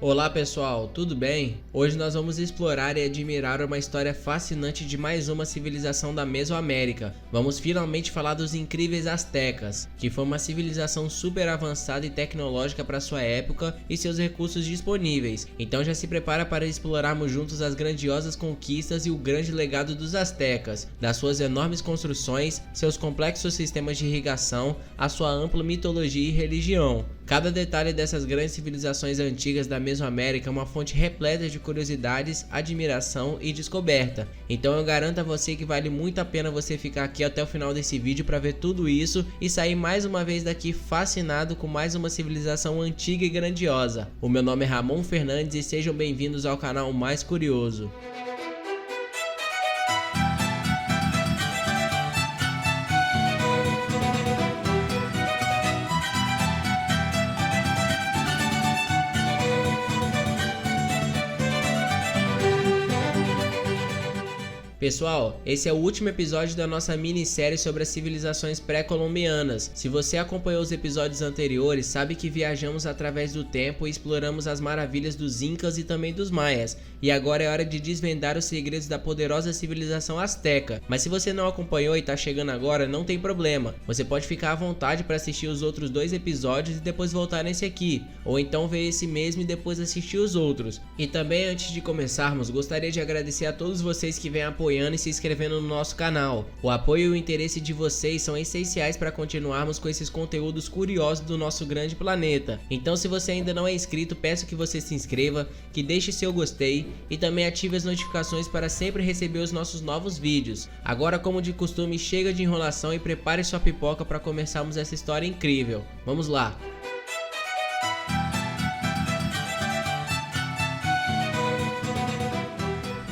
Olá pessoal, tudo bem? Hoje nós vamos explorar e admirar uma história fascinante de mais uma civilização da Mesoamérica. Vamos finalmente falar dos incríveis Aztecas, que foi uma civilização super avançada e tecnológica para sua época e seus recursos disponíveis. Então já se prepara para explorarmos juntos as grandiosas conquistas e o grande legado dos Aztecas, das suas enormes construções, seus complexos sistemas de irrigação, a sua ampla mitologia e religião. Cada detalhe dessas grandes civilizações antigas da Mesoamérica é uma fonte repleta de curiosidades, admiração e descoberta. Então eu garanto a você que vale muito a pena você ficar aqui até o final desse vídeo para ver tudo isso e sair mais uma vez daqui fascinado com mais uma civilização antiga e grandiosa. O meu nome é Ramon Fernandes e sejam bem-vindos ao canal Mais Curioso. Pessoal, esse é o último episódio da nossa minissérie sobre as civilizações pré-colombianas. Se você acompanhou os episódios anteriores, sabe que viajamos através do tempo e exploramos as maravilhas dos Incas e também dos Maias. E agora é hora de desvendar os segredos da poderosa civilização Azteca. Mas se você não acompanhou e tá chegando agora, não tem problema. Você pode ficar à vontade para assistir os outros dois episódios e depois voltar nesse aqui. Ou então ver esse mesmo e depois assistir os outros. E também antes de começarmos, gostaria de agradecer a todos vocês que vêm apoiando e se inscrevendo no nosso canal. O apoio e o interesse de vocês são essenciais para continuarmos com esses conteúdos curiosos do nosso grande planeta. Então se você ainda não é inscrito, peço que você se inscreva, que deixe seu gostei e também ative as notificações para sempre receber os nossos novos vídeos. Agora, como de costume, chega de enrolação e prepare sua pipoca para começarmos essa história incrível. Vamos lá!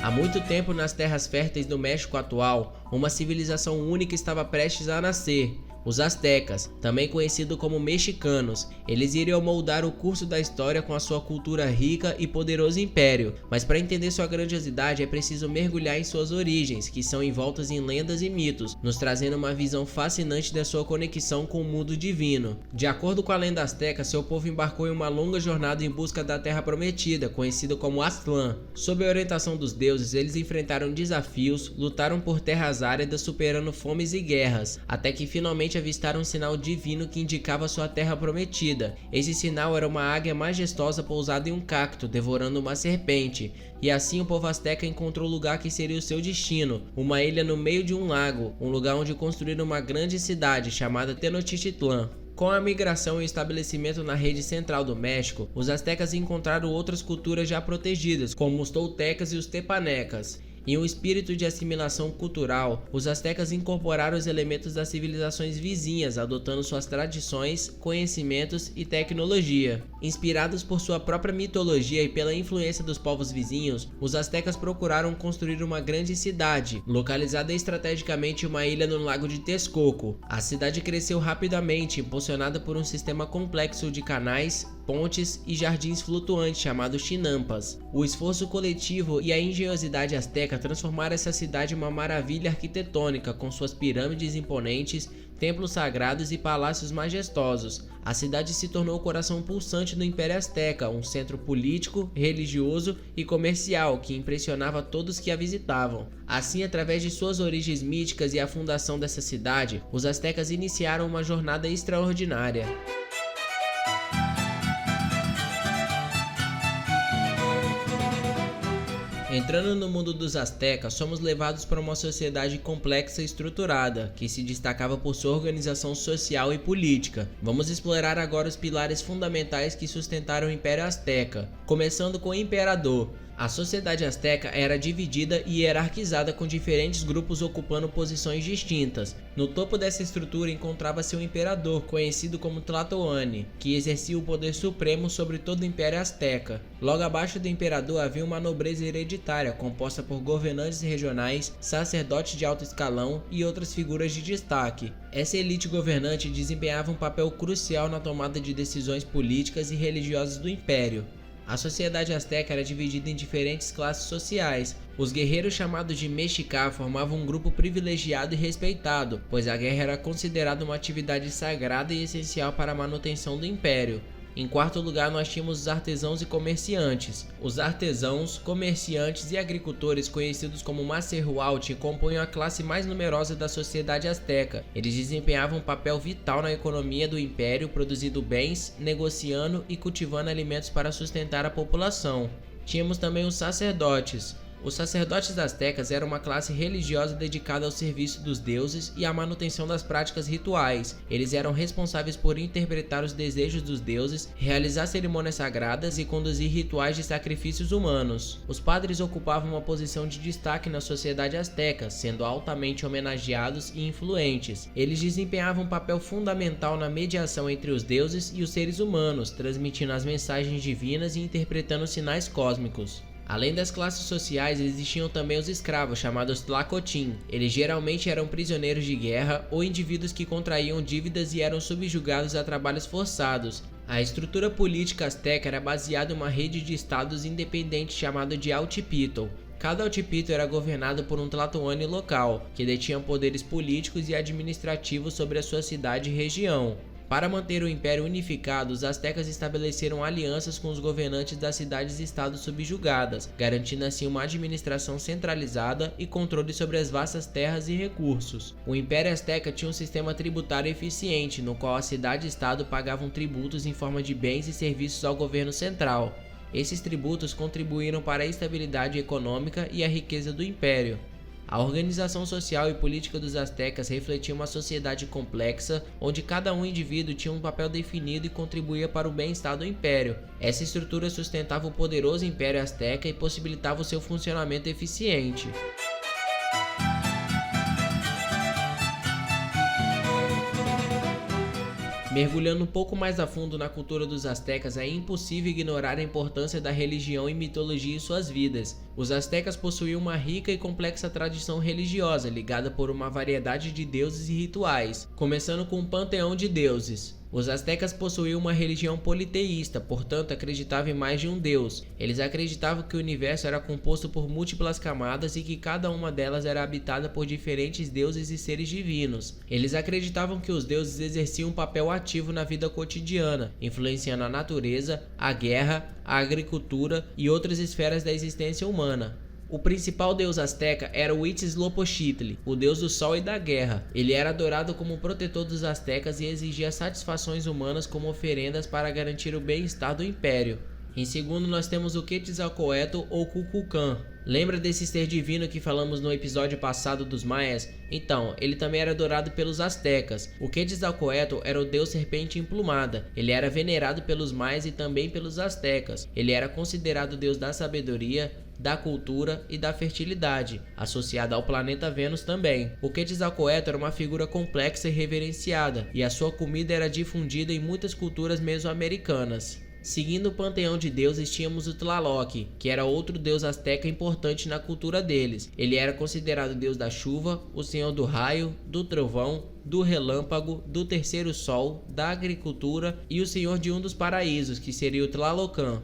Há muito tempo nas terras férteis do México atual, uma civilização única estava prestes a nascer. Os Aztecas, também conhecidos como mexicanos, eles iriam moldar o curso da história com a sua cultura rica e poderoso império, mas para entender sua grandiosidade é preciso mergulhar em suas origens, que são envoltas em lendas e mitos, nos trazendo uma visão fascinante da sua conexão com o mundo divino. De acordo com a lenda azteca, seu povo embarcou em uma longa jornada em busca da Terra Prometida, conhecida como Aztlán. Sob a orientação dos deuses, eles enfrentaram desafios, lutaram por terras áridas, superando fomes e guerras, até que finalmente avistaram um sinal divino que indicava sua terra prometida. Esse sinal era uma águia majestosa pousada em um cacto, devorando uma serpente, e assim o povo azteca encontrou o lugar que seria o seu destino, uma ilha no meio de um lago, um lugar onde construíram uma grande cidade chamada Tenochtitlán. Com a migração e o estabelecimento na rede central do México, os aztecas encontraram outras culturas já protegidas, como os toltecas e os tepanecas. Em um espírito de assimilação cultural, os aztecas incorporaram os elementos das civilizações vizinhas, adotando suas tradições, conhecimentos e tecnologia. Inspirados por sua própria mitologia e pela influência dos povos vizinhos, os aztecas procuraram construir uma grande cidade, localizada estrategicamente em uma ilha no lago de Texcoco. A cidade cresceu rapidamente, impulsionada por um sistema complexo de canais, pontes e jardins flutuantes chamados chinampas. O esforço coletivo e a engenhosidade azteca transformaram essa cidade em uma maravilha arquitetônica, com suas pirâmides imponentes, templos sagrados e palácios majestosos. A cidade se tornou o coração pulsante do Império Azteca, um centro político, religioso e comercial que impressionava todos que a visitavam. Assim, através de suas origens míticas e a fundação dessa cidade, os aztecas iniciaram uma jornada extraordinária. Entrando no mundo dos Aztecas, somos levados para uma sociedade complexa e estruturada, que se destacava por sua organização social e política. Vamos explorar agora os pilares fundamentais que sustentaram o Império Azteca, começando com o Imperador. A sociedade azteca era dividida e hierarquizada, com diferentes grupos ocupando posições distintas. No topo dessa estrutura encontrava-se o imperador, conhecido como Tlatoani, que exercia o poder supremo sobre todo o Império Azteca. Logo abaixo do imperador havia uma nobreza hereditária, composta por governantes regionais, sacerdotes de alto escalão e outras figuras de destaque. Essa elite governante desempenhava um papel crucial na tomada de decisões políticas e religiosas do império. A sociedade azteca era dividida em diferentes classes sociais. Os guerreiros chamados de Mexicá formavam um grupo privilegiado e respeitado, pois a guerra era considerada uma atividade sagrada e essencial para a manutenção do império. Em quarto lugar, nós tínhamos os artesãos e comerciantes. Os artesãos, comerciantes e agricultores, conhecidos como Macerhualti, compunham a classe mais numerosa da sociedade asteca. Eles desempenhavam um papel vital na economia do império, produzindo bens, negociando e cultivando alimentos para sustentar a população. Tínhamos também os sacerdotes. Os sacerdotes astecas eram uma classe religiosa dedicada ao serviço dos deuses e à manutenção das práticas rituais. Eles eram responsáveis por interpretar os desejos dos deuses, realizar cerimônias sagradas e conduzir rituais de sacrifícios humanos. Os padres ocupavam uma posição de destaque na sociedade asteca, sendo altamente homenageados e influentes. Eles desempenhavam um papel fundamental na mediação entre os deuses e os seres humanos, transmitindo as mensagens divinas e interpretando sinais cósmicos. Além das classes sociais, existiam também os escravos, chamados Tlacotin. Eles geralmente eram prisioneiros de guerra ou indivíduos que contraíam dívidas e eram subjugados a trabalhos forçados. A estrutura política asteca era baseada em uma rede de estados independentes chamada de Altipitl. Cada altipitl era governado por um tlatoani local, que detinha poderes políticos e administrativos sobre a sua cidade e região. Para manter o império unificado, os astecas estabeleceram alianças com os governantes das cidades e estados subjugadas, garantindo assim uma administração centralizada e controle sobre as vastas terras e recursos. O Império Asteca tinha um sistema tributário eficiente, no qual a cidade e estado pagavam tributos em forma de bens e serviços ao governo central. Esses tributos contribuíram para a estabilidade econômica e a riqueza do império. A organização social e política dos astecas refletia uma sociedade complexa, onde cada indivíduo tinha um papel definido e contribuía para o bem-estar do império. Essa estrutura sustentava o poderoso Império Asteca e possibilitava o seu funcionamento eficiente. Mergulhando um pouco mais a fundo na cultura dos astecas, é impossível ignorar a importância da religião e mitologia em suas vidas. Os astecas possuíam uma rica e complexa tradição religiosa, ligada por uma variedade de deuses e rituais, começando com um panteão de deuses. Os astecas possuíam uma religião politeísta, portanto acreditavam em mais de um deus. Eles acreditavam que o universo era composto por múltiplas camadas e que cada uma delas era habitada por diferentes deuses e seres divinos. Eles acreditavam que os deuses exerciam um papel ativo na vida cotidiana, influenciando a natureza, a guerra, a agricultura e outras esferas da existência humana. O principal deus asteca era o Huitzilopochtli, o deus do sol e da guerra. Ele era adorado como protetor dos astecas e exigia satisfações humanas como oferendas para garantir o bem-estar do império. Em segundo, nós temos o Quetzalcoatl ou Kukulcán. Lembra desse ser divino que falamos no episódio passado dos maias? Então, ele também era adorado pelos astecas. O Quetzalcoatl era o deus serpente emplumada. Ele era venerado pelos maias e também pelos astecas. Ele era considerado o deus da sabedoria, da cultura e da fertilidade, associada ao planeta Vênus também. O Quetzalcoatl era uma figura complexa e reverenciada, e a sua comida era difundida em muitas culturas mesoamericanas. Seguindo o panteão de deuses, tínhamos o Tlaloc, que era outro deus asteca importante na cultura deles. Ele era considerado o deus da chuva, o senhor do raio, do trovão, do relâmpago, do terceiro sol, da agricultura e o senhor de um dos paraísos, que seria o Tlalocan.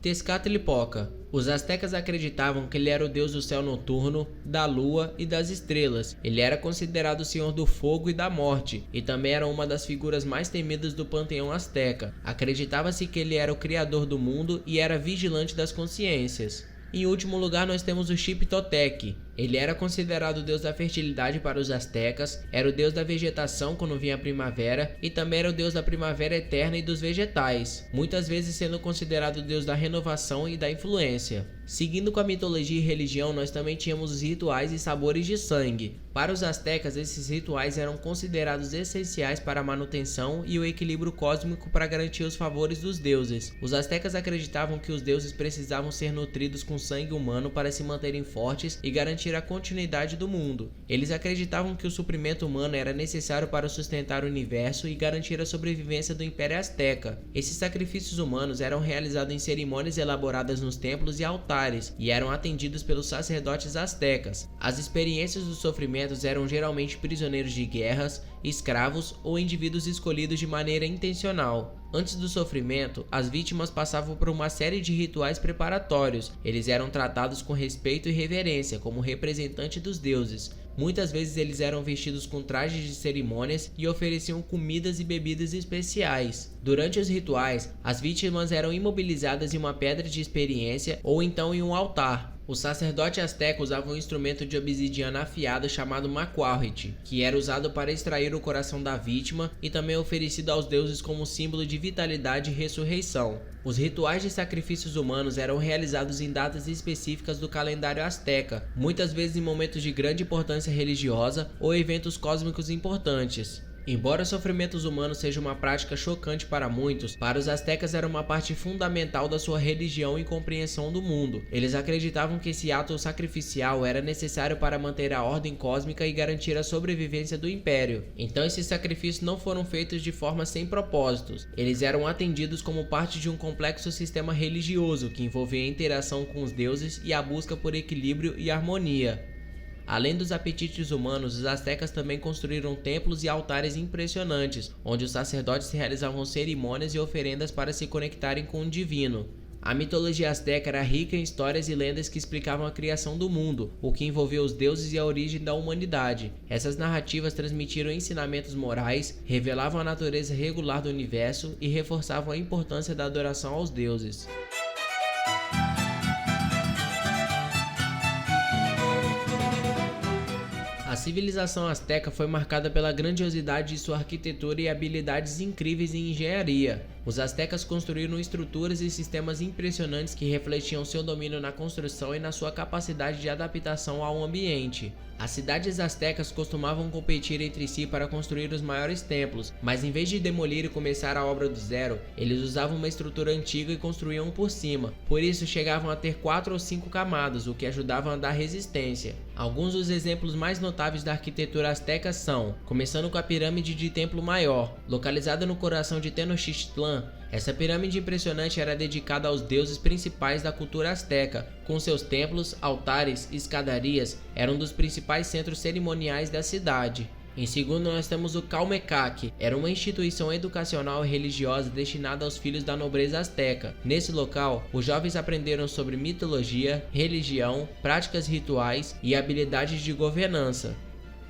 Tezcatlipoca. Os astecas acreditavam que ele era o deus do céu noturno, da lua e das estrelas. Ele era considerado o senhor do fogo e da morte, e também era uma das figuras mais temidas do panteão asteca. Acreditava-se que ele era o criador do mundo e era vigilante das consciências. Em último lugar, nós temos o Xiptotec. Ele era considerado o deus da fertilidade para os astecas, era o deus da vegetação quando vinha a primavera e também era o deus da primavera eterna e dos vegetais, muitas vezes sendo considerado o deus da renovação e da influência. Seguindo com a mitologia e religião, nós também tínhamos os rituais e sabores de sangue. Para os astecas, esses rituais eram considerados essenciais para a manutenção e o equilíbrio cósmico para garantir os favores dos deuses. Os astecas acreditavam que os deuses precisavam ser nutridos com sangue humano para se manterem fortes e garantir a continuidade do mundo. Eles acreditavam que o suprimento humano era necessário para sustentar o universo e garantir a sobrevivência do Império Asteca. Esses sacrifícios humanos eram realizados em cerimônias elaboradas nos templos e altares e eram atendidos pelos sacerdotes astecas. As experiências dos sofrimentos eram geralmente prisioneiros de guerras, escravos ou indivíduos escolhidos de maneira intencional. Antes do sofrimento, as vítimas passavam por uma série de rituais preparatórios. Eles eram tratados com respeito e reverência como representantes dos deuses. Muitas vezes eles eram vestidos com trajes de cerimônias e ofereciam comidas e bebidas especiais. Durante os rituais, as vítimas eram imobilizadas em uma pedra de experiência ou então em um altar. O sacerdote asteca usava um instrumento de obsidiana afiada chamado macuarrit, que era usado para extrair o coração da vítima e também oferecido aos deuses como símbolo de vitalidade e ressurreição. Os rituais de sacrifícios humanos eram realizados em datas específicas do calendário asteca, muitas vezes em momentos de grande importância religiosa ou eventos cósmicos importantes. Embora sofrimentos humanos seja uma prática chocante para muitos, para os astecas era uma parte fundamental da sua religião e compreensão do mundo. Eles acreditavam que esse ato sacrificial era necessário para manter a ordem cósmica e garantir a sobrevivência do império. Então esses sacrifícios não foram feitos de forma sem propósitos. Eles eram atendidos como parte de um complexo sistema religioso que envolvia a interação com os deuses e a busca por equilíbrio e harmonia. Além dos apetites humanos, os astecas também construíram templos e altares impressionantes, onde os sacerdotes realizavam cerimônias e oferendas para se conectarem com o divino. A mitologia asteca era rica em histórias e lendas que explicavam a criação do mundo, o que envolvia os deuses e a origem da humanidade. Essas narrativas transmitiram ensinamentos morais, revelavam a natureza regular do universo e reforçavam a importância da adoração aos deuses. A civilização asteca foi marcada pela grandiosidade de sua arquitetura e habilidades incríveis em engenharia. Os astecas construíram estruturas e sistemas impressionantes que refletiam seu domínio na construção e na sua capacidade de adaptação ao ambiente. As cidades astecas costumavam competir entre si para construir os maiores templos, mas em vez de demolir e começar a obra do zero, eles usavam uma estrutura antiga e construíam por cima. Por isso chegavam a ter 4 ou 5 camadas, o que ajudava a dar resistência. Alguns dos exemplos mais notáveis da arquitetura asteca são, começando com a pirâmide de Templo Maior, localizada no coração de Tenochtitlan. Essa pirâmide impressionante era dedicada aos deuses principais da cultura asteca, com seus templos, altares e escadarias, eram um dos principais centros cerimoniais da cidade. Em segundo, nós temos o Calmecac, era uma instituição educacional e religiosa destinada aos filhos da nobreza asteca. Nesse local, os jovens aprenderam sobre mitologia, religião, práticas rituais e habilidades de governança.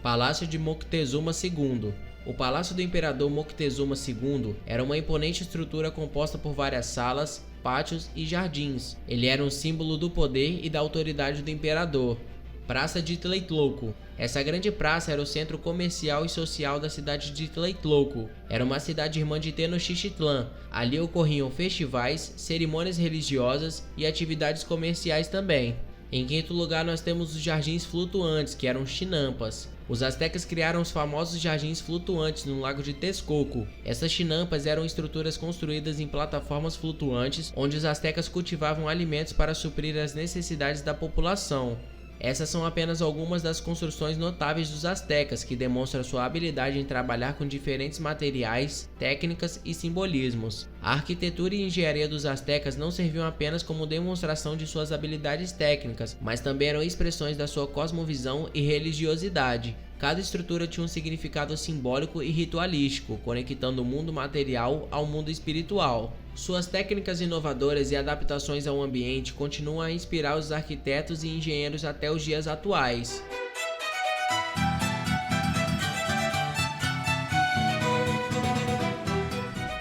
Palácio de Moctezuma II. O Palácio do Imperador Moctezuma II era uma imponente estrutura composta por várias salas, pátios e jardins. Ele era um símbolo do poder e da autoridade do imperador. Praça de Tlatelolco. Essa grande praça era o centro comercial e social da cidade de Tlatelolco. Era uma cidade irmã de Tenochtitlan. Ali ocorriam festivais, cerimônias religiosas e atividades comerciais também. Em quinto lugar, nós temos os jardins flutuantes, que eram chinampas. Os astecas criaram os famosos jardins flutuantes no lago de Texcoco. Essas chinampas eram estruturas construídas em plataformas flutuantes, onde os astecas cultivavam alimentos para suprir as necessidades da população. Essas são apenas algumas das construções notáveis dos astecas, que demonstram sua habilidade em trabalhar com diferentes materiais, técnicas e simbolismos. A arquitetura e engenharia dos astecas não serviam apenas como demonstração de suas habilidades técnicas, mas também eram expressões da sua cosmovisão e religiosidade. Cada estrutura tinha um significado simbólico e ritualístico, conectando o mundo material ao mundo espiritual. Suas técnicas inovadoras e adaptações ao ambiente continuam a inspirar os arquitetos e engenheiros até os dias atuais.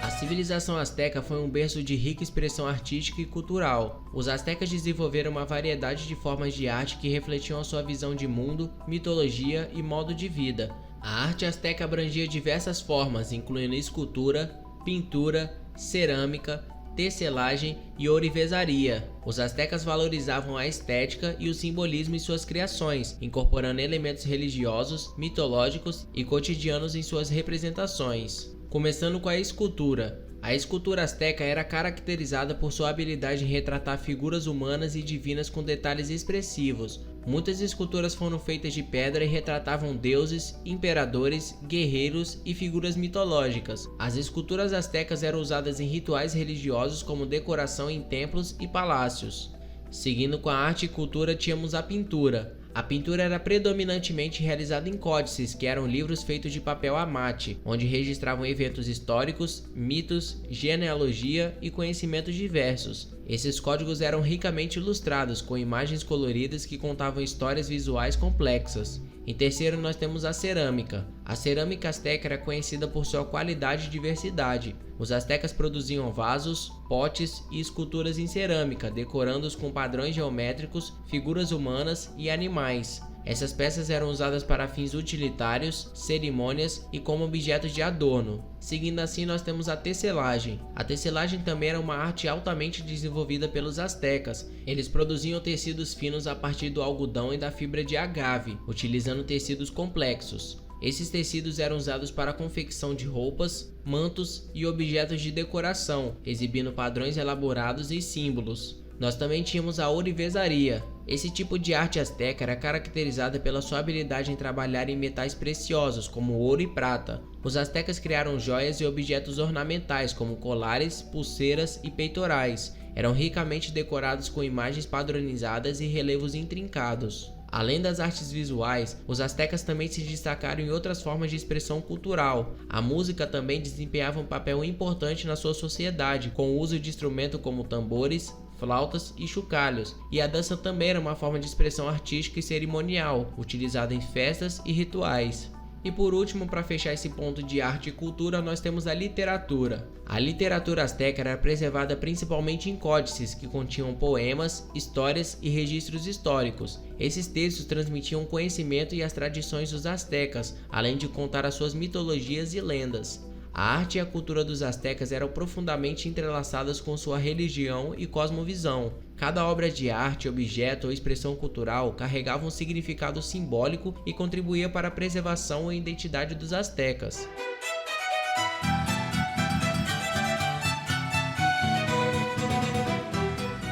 A civilização asteca foi um berço de rica expressão artística e cultural. Os astecas desenvolveram uma variedade de formas de arte que refletiam a sua visão de mundo, mitologia e modo de vida. A arte asteca abrangia diversas formas, incluindo escultura, pintura, cerâmica, tecelagem e ourivesaria. Os astecas valorizavam a estética e o simbolismo em suas criações, incorporando elementos religiosos, mitológicos e cotidianos em suas representações. Começando com a escultura. A escultura asteca era caracterizada por sua habilidade em retratar figuras humanas e divinas com detalhes expressivos. Muitas esculturas foram feitas de pedra e retratavam deuses, imperadores, guerreiros e figuras mitológicas. As esculturas astecas eram usadas em rituais religiosos como decoração em templos e palácios. Seguindo com a arte e cultura, tínhamos a pintura. A pintura era predominantemente realizada em códices, que eram livros feitos de papel a mate, onde registravam eventos históricos, mitos, genealogia e conhecimentos diversos. Esses códigos eram ricamente ilustrados, com imagens coloridas que contavam histórias visuais complexas. Em terceiro, nós temos a cerâmica. A cerâmica asteca era conhecida por sua qualidade e diversidade. Os astecas produziam vasos, potes e esculturas em cerâmica, decorando-os com padrões geométricos, figuras humanas e animais. Essas peças eram usadas para fins utilitários, cerimônias e como objetos de adorno. Seguindo assim, nós temos a tecelagem. A tecelagem também era uma arte altamente desenvolvida pelos astecas. Eles produziam tecidos finos a partir do algodão e da fibra de agave, utilizando tecidos complexos. Esses tecidos eram usados para a confecção de roupas, mantos e objetos de decoração, exibindo padrões elaborados e símbolos. Nós também tínhamos a ourivesaria. Esse tipo de arte asteca era caracterizada pela sua habilidade em trabalhar em metais preciosos, como ouro e prata. Os astecas criaram joias e objetos ornamentais, como colares, pulseiras e peitorais. Eram ricamente decorados com imagens padronizadas e relevos intrincados. Além das artes visuais, os astecas também se destacaram em outras formas de expressão cultural. A música também desempenhava um papel importante na sua sociedade, com o uso de instrumentos como tambores, flautas e chocalhos, e a dança também era uma forma de expressão artística e cerimonial, utilizada em festas e rituais. E por último, para fechar esse ponto de arte e cultura, nós temos a literatura. A literatura asteca era preservada principalmente em códices que continham poemas, histórias e registros históricos. Esses textos transmitiam o conhecimento e as tradições dos astecas, além de contar as suas mitologias e lendas. A arte e a cultura dos astecas eram profundamente entrelaçadas com sua religião e cosmovisão. Cada obra de arte, objeto ou expressão cultural carregava um significado simbólico e contribuía para a preservação e identidade dos astecas.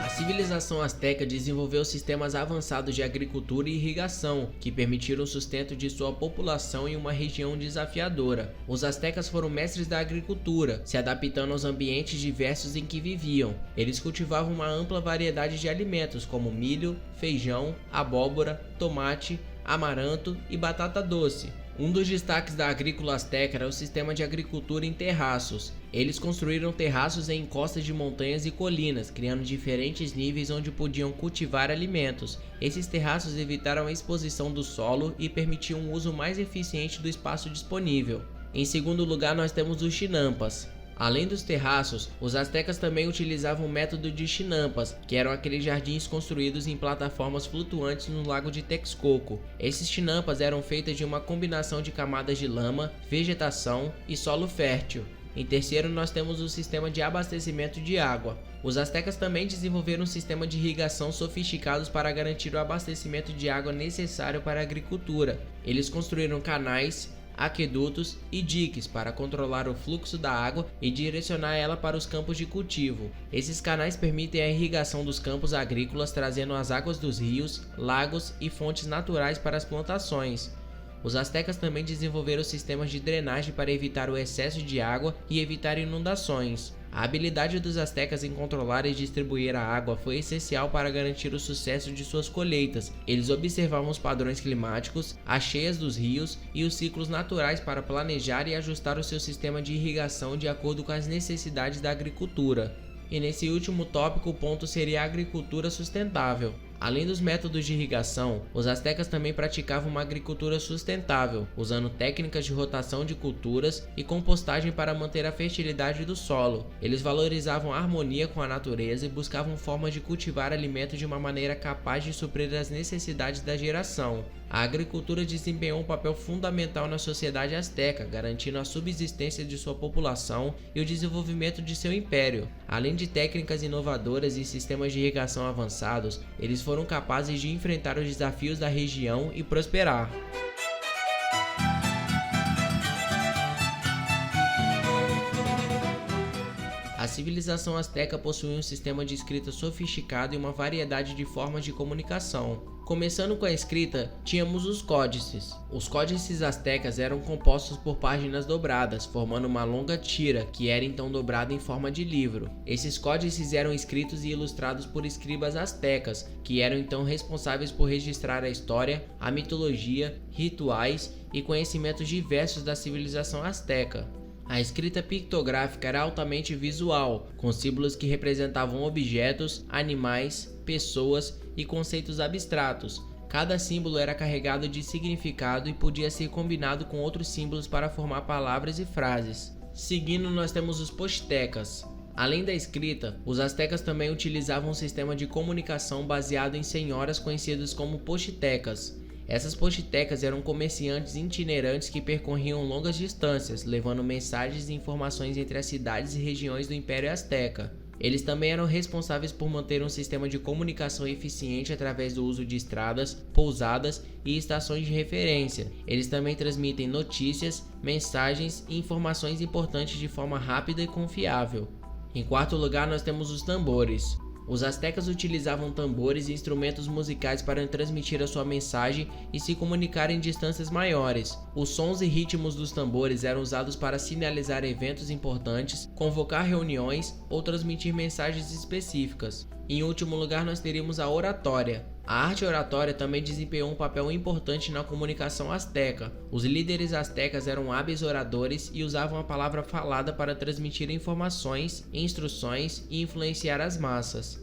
A civilização asteca desenvolveu sistemas avançados de agricultura e irrigação, que permitiram o sustento de sua população em uma região desafiadora. Os astecas foram mestres da agricultura, se adaptando aos ambientes diversos em que viviam. Eles cultivavam uma ampla variedade de alimentos, como milho, feijão, abóbora, tomate, amaranto e batata doce. Um dos destaques da agrícola asteca era o sistema de agricultura em terraços. Eles construíram terraços em encostas de montanhas e colinas, criando diferentes níveis onde podiam cultivar alimentos. Esses terraços evitaram a exposição do solo e permitiam um uso mais eficiente do espaço disponível. Em segundo lugar, nós temos os chinampas. Além dos terraços, os astecas também utilizavam o método de chinampas, que eram aqueles jardins construídos em plataformas flutuantes no lago de Texcoco. Esses chinampas eram feitas de uma combinação de camadas de lama, vegetação e solo fértil. Em terceiro, nós temos o sistema de abastecimento de água. Os astecas também desenvolveram um sistema de irrigação sofisticados para garantir o abastecimento de água necessário para a agricultura. Eles construíram canais, aquedutos e diques para controlar o fluxo da água e direcionar ela para os campos de cultivo. Esses canais permitem a irrigação dos campos agrícolas, trazendo as águas dos rios, lagos e fontes naturais para as plantações. Os astecas também desenvolveram sistemas de drenagem para evitar o excesso de água e evitar inundações. A habilidade dos astecas em controlar e distribuir a água foi essencial para garantir o sucesso de suas colheitas. Eles observavam os padrões climáticos, as cheias dos rios e os ciclos naturais para planejar e ajustar o seu sistema de irrigação de acordo com as necessidades da agricultura. E nesse último tópico, o ponto seria a agricultura sustentável. Além dos métodos de irrigação, os astecas também praticavam uma agricultura sustentável, usando técnicas de rotação de culturas e compostagem para manter a fertilidade do solo. Eles valorizavam a harmonia com a natureza e buscavam formas de cultivar alimentos de uma maneira capaz de suprir as necessidades da geração. A agricultura desempenhou um papel fundamental na sociedade asteca, garantindo a subsistência de sua população e o desenvolvimento de seu império. Além de técnicas inovadoras e sistemas de irrigação avançados, eles foram capazes de enfrentar os desafios da região e prosperar. A civilização asteca possuía um sistema de escrita sofisticado e uma variedade de formas de comunicação. Começando com a escrita, tínhamos os códices. Os códices astecas eram compostos por páginas dobradas, formando uma longa tira, que era então dobrada em forma de livro. Esses códices eram escritos e ilustrados por escribas astecas, que eram então responsáveis por registrar a história, a mitologia, rituais e conhecimentos diversos da civilização asteca. A escrita pictográfica era altamente visual, com símbolos que representavam objetos, animais, pessoas e conceitos abstratos. Cada símbolo era carregado de significado e podia ser combinado com outros símbolos para formar palavras e frases. Seguindo, nós temos os pochtecas. Além da escrita, os astecas também utilizavam um sistema de comunicação baseado em senhoras conhecidas como pochtecas. Essas pochtecas eram comerciantes itinerantes que percorriam longas distâncias, levando mensagens e informações entre as cidades e regiões do Império Azteca. Eles também eram responsáveis por manter um sistema de comunicação eficiente através do uso de estradas, pousadas e estações de referência. Eles também transmitem notícias, mensagens e informações importantes de forma rápida e confiável. Em quarto lugar, nós temos os tambores. Os astecas utilizavam tambores e instrumentos musicais para transmitir a sua mensagem e se comunicar em distâncias maiores. Os sons e ritmos dos tambores eram usados para sinalizar eventos importantes, convocar reuniões ou transmitir mensagens específicas. Em último lugar, nós teríamos a oratória. A arte oratória também desempenhou um papel importante na comunicação asteca. Os líderes astecas eram hábeis oradores e usavam a palavra falada para transmitir informações, instruções e influenciar as massas.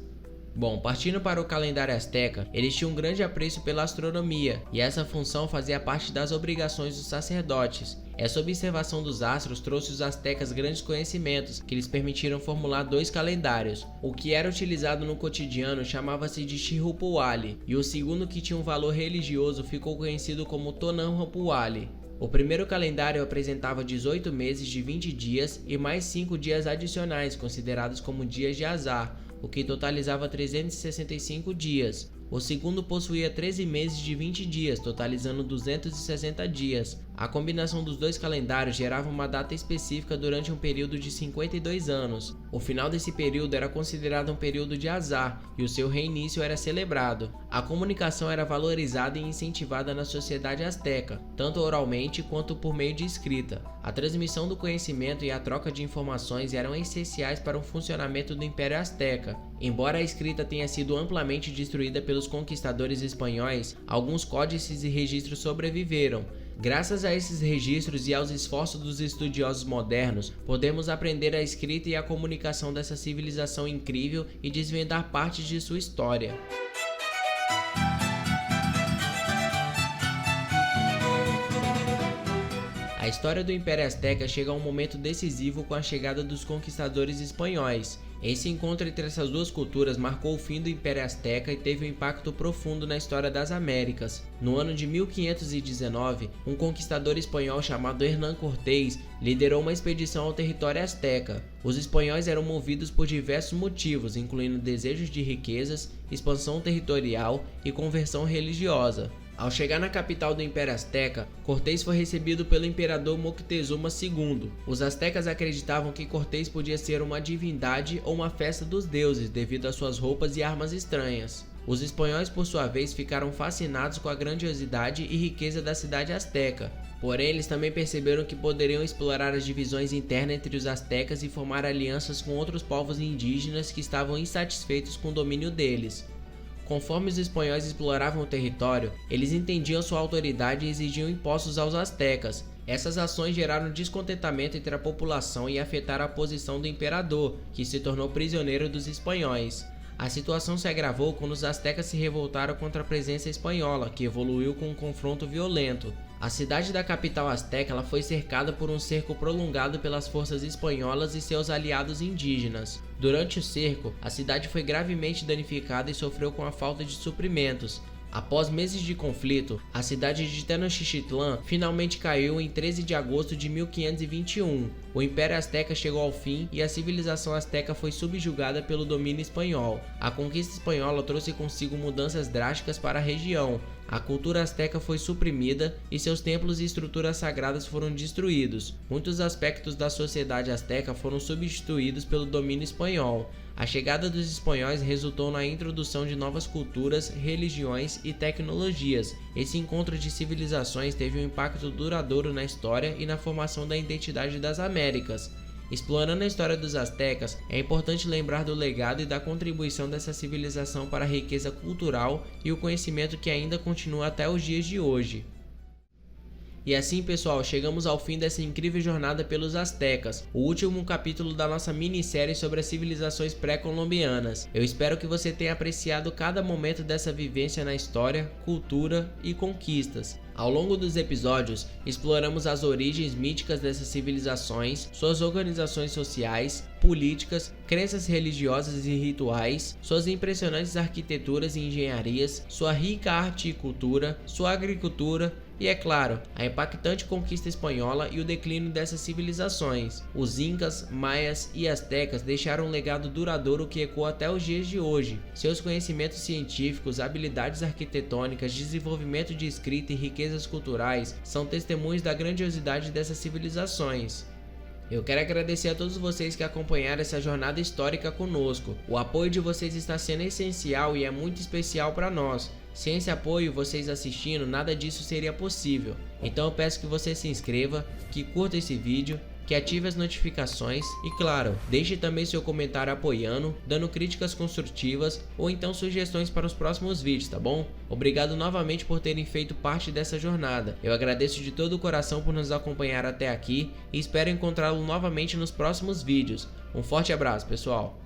Bom, partindo para o calendário asteca, eles tinham um grande apreço pela astronomia, e essa função fazia parte das obrigações dos sacerdotes. Essa observação dos astros trouxe aos astecas grandes conhecimentos, que lhes permitiram formular 2 calendários. O que era utilizado no cotidiano chamava-se de Xiuhpohualli, e o segundo, que tinha um valor religioso, ficou conhecido como Tonanhuapohualli. O primeiro calendário apresentava 18 meses de 20 dias e mais 5 dias adicionais, considerados como dias de azar, o que totalizava 365 dias. O segundo possuía 13 meses de 20 dias, totalizando 260 dias. A combinação dos 2 calendários gerava uma data específica durante um período de 52 anos. O final desse período era considerado um período de azar e o seu reinício era celebrado. A comunicação era valorizada e incentivada na sociedade asteca, tanto oralmente quanto por meio de escrita. A transmissão do conhecimento e a troca de informações eram essenciais para o funcionamento do Império Azteca. Embora a escrita tenha sido amplamente destruída pelos conquistadores espanhóis, alguns códices e registros sobreviveram. Graças a esses registros e aos esforços dos estudiosos modernos, podemos aprender a escrita e a comunicação dessa civilização incrível e desvendar partes de sua história. A história do Império Azteca chega a um momento decisivo com a chegada dos conquistadores espanhóis. Esse encontro entre essas duas culturas marcou o fim do Império Azteca e teve um impacto profundo na história das Américas. No ano de 1519, um conquistador espanhol chamado Hernán Cortés liderou uma expedição ao território azteca. Os espanhóis eram movidos por diversos motivos, incluindo desejos de riquezas, expansão territorial e conversão religiosa. Ao chegar na capital do Império Azteca, Cortés foi recebido pelo imperador Moctezuma II. Os astecas acreditavam que Cortés podia ser uma divindade ou uma festa dos deuses devido às suas roupas e armas estranhas. Os espanhóis, por sua vez, ficaram fascinados com a grandiosidade e riqueza da cidade azteca. Porém, eles também perceberam que poderiam explorar as divisões internas entre os astecas e formar alianças com outros povos indígenas que estavam insatisfeitos com o domínio deles. Conforme os espanhóis exploravam o território, eles entendiam sua autoridade e exigiam impostos aos astecas. Essas ações geraram descontentamento entre a população e afetaram a posição do imperador, que se tornou prisioneiro dos espanhóis. A situação se agravou quando os astecas se revoltaram contra a presença espanhola, que evoluiu com um confronto violento. A cidade da capital azteca foi cercada por um cerco prolongado pelas forças espanholas e seus aliados indígenas. Durante o cerco, a cidade foi gravemente danificada e sofreu com a falta de suprimentos. Após meses de conflito, a cidade de Tenochtitlan finalmente caiu em 13 de agosto de 1521. O Império Azteca chegou ao fim e a civilização azteca foi subjugada pelo domínio espanhol. A conquista espanhola trouxe consigo mudanças drásticas para a região. A cultura azteca foi suprimida e seus templos e estruturas sagradas foram destruídos. Muitos aspectos da sociedade azteca foram substituídos pelo domínio espanhol. A chegada dos espanhóis resultou na introdução de novas culturas, religiões e tecnologias. Esse encontro de civilizações teve um impacto duradouro na história e na formação da identidade das Américas. Explorando a história dos astecas, é importante lembrar do legado e da contribuição dessa civilização para a riqueza cultural e o conhecimento que ainda continua até os dias de hoje. E assim, pessoal, chegamos ao fim dessa incrível jornada pelos astecas, o último capítulo da nossa minissérie sobre as civilizações pré-colombianas. Eu espero que você tenha apreciado cada momento dessa vivência na história, cultura e conquistas. Ao longo dos episódios, exploramos as origens míticas dessas civilizações, suas organizações sociais, políticas, crenças religiosas e rituais, suas impressionantes arquiteturas e engenharias, sua rica arte e cultura, sua agricultura e, é claro, a impactante conquista espanhola e o declínio dessas civilizações. Os incas, maias e astecas deixaram um legado duradouro que ecoa até os dias de hoje. Seus conhecimentos científicos, habilidades arquitetônicas, desenvolvimento de escrita e riquezas culturais são testemunhos da grandiosidade dessas civilizações. Eu quero agradecer a todos vocês que acompanharam essa jornada histórica conosco. O apoio de vocês está sendo essencial e é muito especial para nós. Sem esse apoio, vocês assistindo, nada disso seria possível. Então eu peço que você se inscreva, que curta esse vídeo, que ative as notificações e, claro, deixe também seu comentário apoiando, dando críticas construtivas ou então sugestões para os próximos vídeos, tá bom? Obrigado novamente por terem feito parte dessa jornada. Eu agradeço de todo o coração por nos acompanhar até aqui e espero encontrá-lo novamente nos próximos vídeos. Um forte abraço, pessoal!